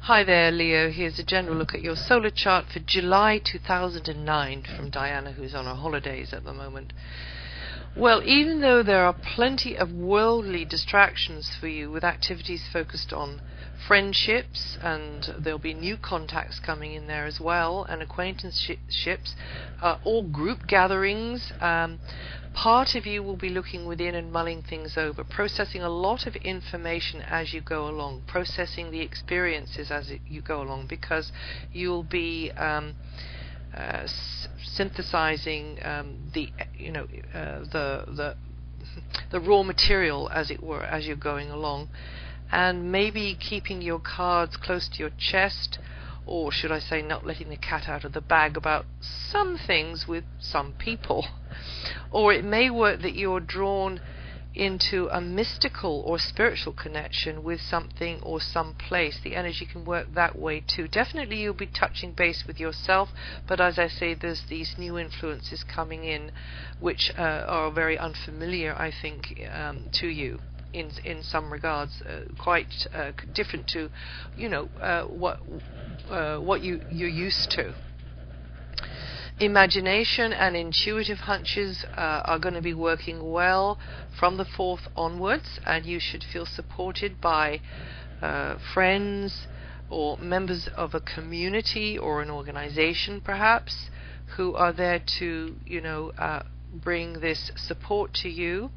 Hi there, Leo. Here's a general look at your solar chart for July 2009 from Diana, who's on her holidays at the moment. Well, even though there are plenty of worldly distractions for you with activities focused on friendships, and there'll be new contacts coming in there as well, and acquaintanceships, or group gatherings, part of you will be looking within and mulling things over, processing a lot of information as you go along, processing the experiences as you go along, because you'll be synthesizing the raw material, as it were, as you're going along, and maybe keeping your cards close to your chest, or should I say not letting the cat out of the bag about some things with some people. Or it may work that you're drawn into a mystical or spiritual connection with something or some place. The energy can work that way too. Definitely you'll be touching base with yourself, but as I say, there's these new influences coming in which are very unfamiliar, I think, to you in some regards, quite different to what you're used to. Imagination and intuitive hunches are going to be working well from the 4th onwards, and you should feel supported by friends or members of a community or an organization perhaps, who are there to bring this support to you.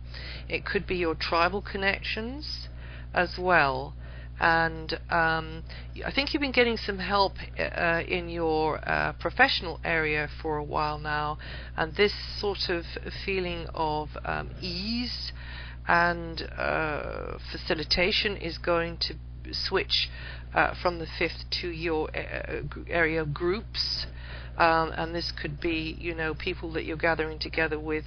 It could be your tribal connections as well. And I think you've been getting some help in your professional area for a while now, and this sort of feeling of ease and facilitation is going to switch from the 5th to your area of groups, and this could be people that you're gathering together with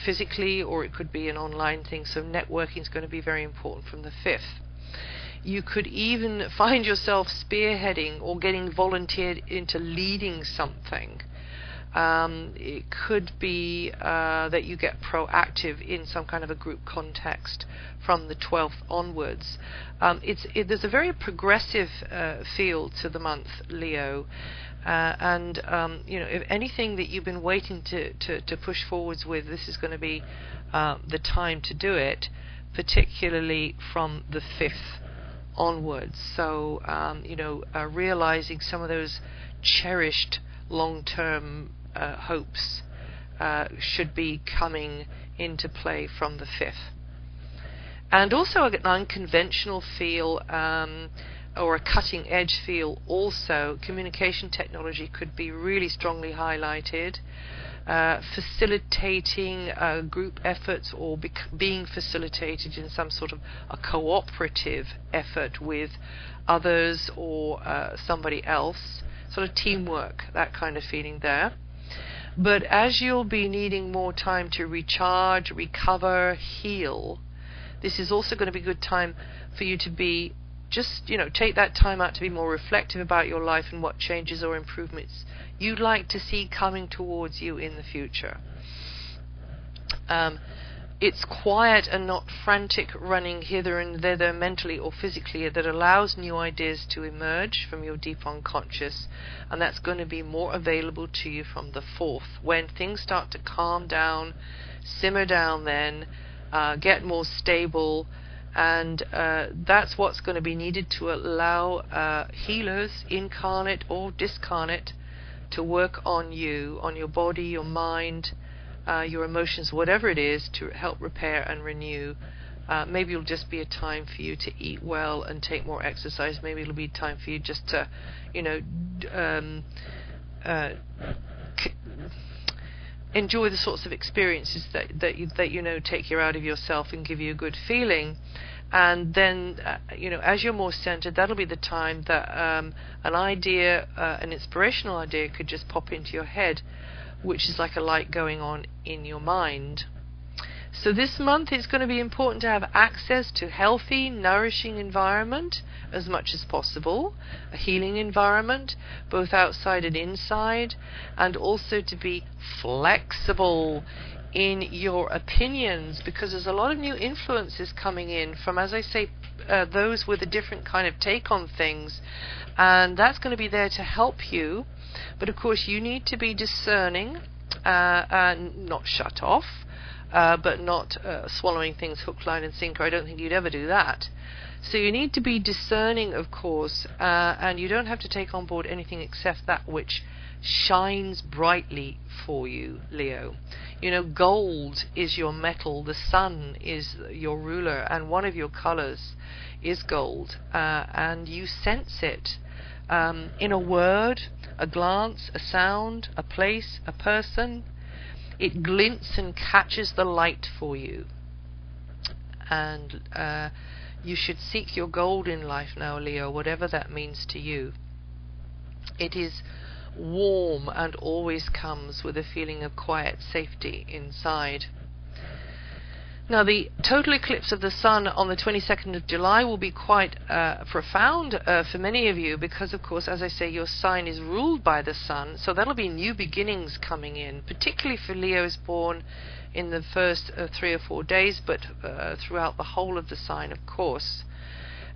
physically, or it could be an online thing. So networking is going to be very important from the 5th. You could even find yourself spearheading or getting volunteered into leading something. It could be that you get proactive in some kind of a group context from the 12th onwards. There's a very progressive feel to the month, Leo. If anything that you've been waiting to push forwards with, this is going to be the time to do it, particularly from the 5th onwards. So, realizing some of those cherished long-term hopes should be coming into play from the 5th. And also an unconventional feel, or a cutting edge feel also. Communication technology could be really strongly highlighted. Facilitating group efforts, or being facilitated in some sort of a cooperative effort with others or somebody else, sort of teamwork, that kind of feeling there. But as you'll be needing more time to recharge, recover, heal, this is also going to be a good time for you to be take that time out to be more reflective about your life and what changes or improvements you'd like to see coming towards you in the future. It's quiet and not frantic running hither and thither mentally or physically that allows new ideas to emerge from your deep unconscious, and that's going to be more available to you from the 4th, when things start to calm down, simmer down, then get more stable. And that's what's going to be needed to allow healers, incarnate or discarnate, to work on you, on your body, your mind, your emotions, whatever it is, to help repair and renew. Maybe it'll just be a time for you to eat well and take more exercise. Maybe it'll be time for you just to, enjoy the sorts of experiences that take you out of yourself and give you a good feeling. And then, as you're more centered, that'll be the time that an idea, an inspirational idea, could just pop into your head, which is like a light going on in your mind. So this month it's going to be important to have access to healthy, nourishing environment as much as possible, a healing environment, both outside and inside, and also to be flexible in your opinions, because there's a lot of new influences coming in from, as I say, those with a different kind of take on things, and that's going to be there to help you. But of course you need to be discerning and not shut off, but not swallowing things hook, line and sinker. I don't think you'd ever do that. So you need to be discerning, of course, and you don't have to take on board anything except that which shines brightly for you, Leo. You know, gold is your metal, the sun is your ruler, and one of your colors is gold, and you sense it in a word, a glance, a sound, a place, a person. It glints and catches the light for you, and you should seek your gold in life now, Leo, whatever that means to you. It is warm and always comes with a feeling of quiet safety inside. Now, the total eclipse of the sun on the 22nd of July will be quite profound for many of you, because, of course, as I say, your sign is ruled by the sun, so that'll be new beginnings coming in, particularly for Leos born in the first 3 or 4 days, but throughout the whole of the sign, of course.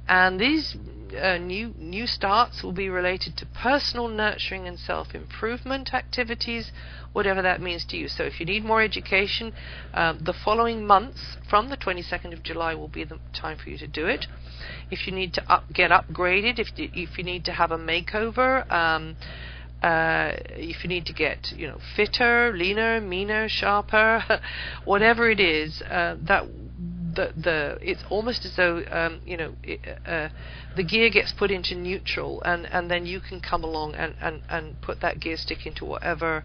And these new starts will be related to personal nurturing and self-improvement activities, whatever that means to you. So if you need more education, the following months from the 22nd of July will be the time for you to do it. If you need to get upgraded, if you need to have a makeover, if you need to get fitter, leaner, meaner, sharper, whatever it is, it's almost as though the gear gets put into neutral, and then you can come along and put that gear stick into whatever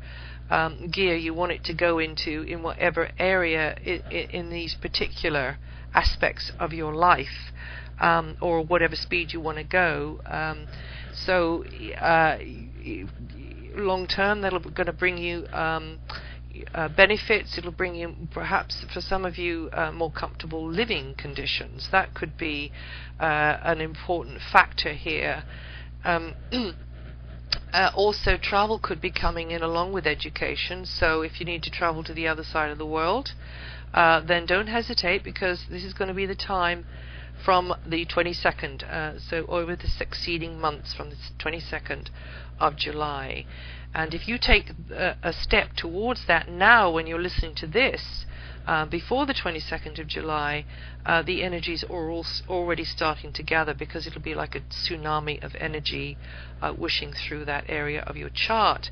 gear you want it to go into in whatever area in these particular aspects of your life, or whatever speed you want to go. So long term, that'll going to bring you benefits. It'll bring you, perhaps for some of you, more comfortable living conditions. That could be an important factor here. Also, travel could be coming in along with education. So if you need to travel to the other side of the world, then don't hesitate, because this is going to be the time from the 22nd, so over the succeeding months from the 22nd of July. And if you take a step towards that now when you're listening to this, before the 22nd of July, the energies are already starting to gather, because it'll be like a tsunami of energy whooshing through that area of your chart.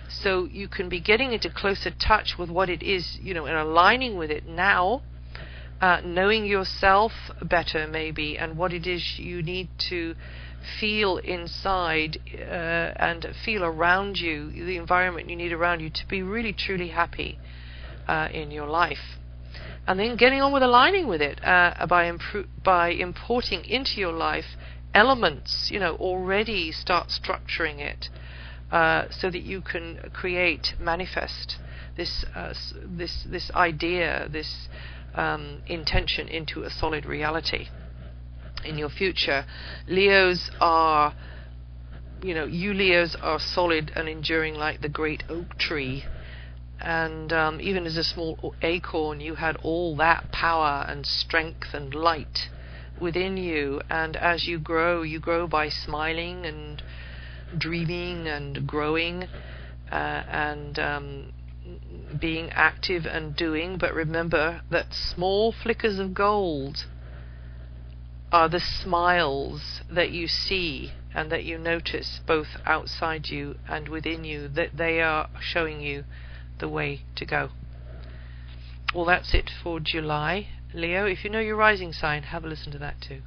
So you can be getting into closer touch with what it is, and aligning with it now, knowing yourself better maybe, and what it is you need to feel inside and feel around you, the environment you need around you to be really truly happy in your life. And then getting on with aligning with it by importing into your life elements, already start structuring it so that you can manifest this idea, this intention into a solid reality in your future. Leos are, you Leos are solid and enduring like the great oak tree. And even as a small acorn, you had all that power and strength and light within you. And as you grow by smiling and dreaming and growing and being active and doing. But remember that small flickers of gold are the smiles that you see and that you notice both outside you and within you, that they are showing you the way to go. Well, that's it for July, Leo. If you know your rising sign, have a listen to that too.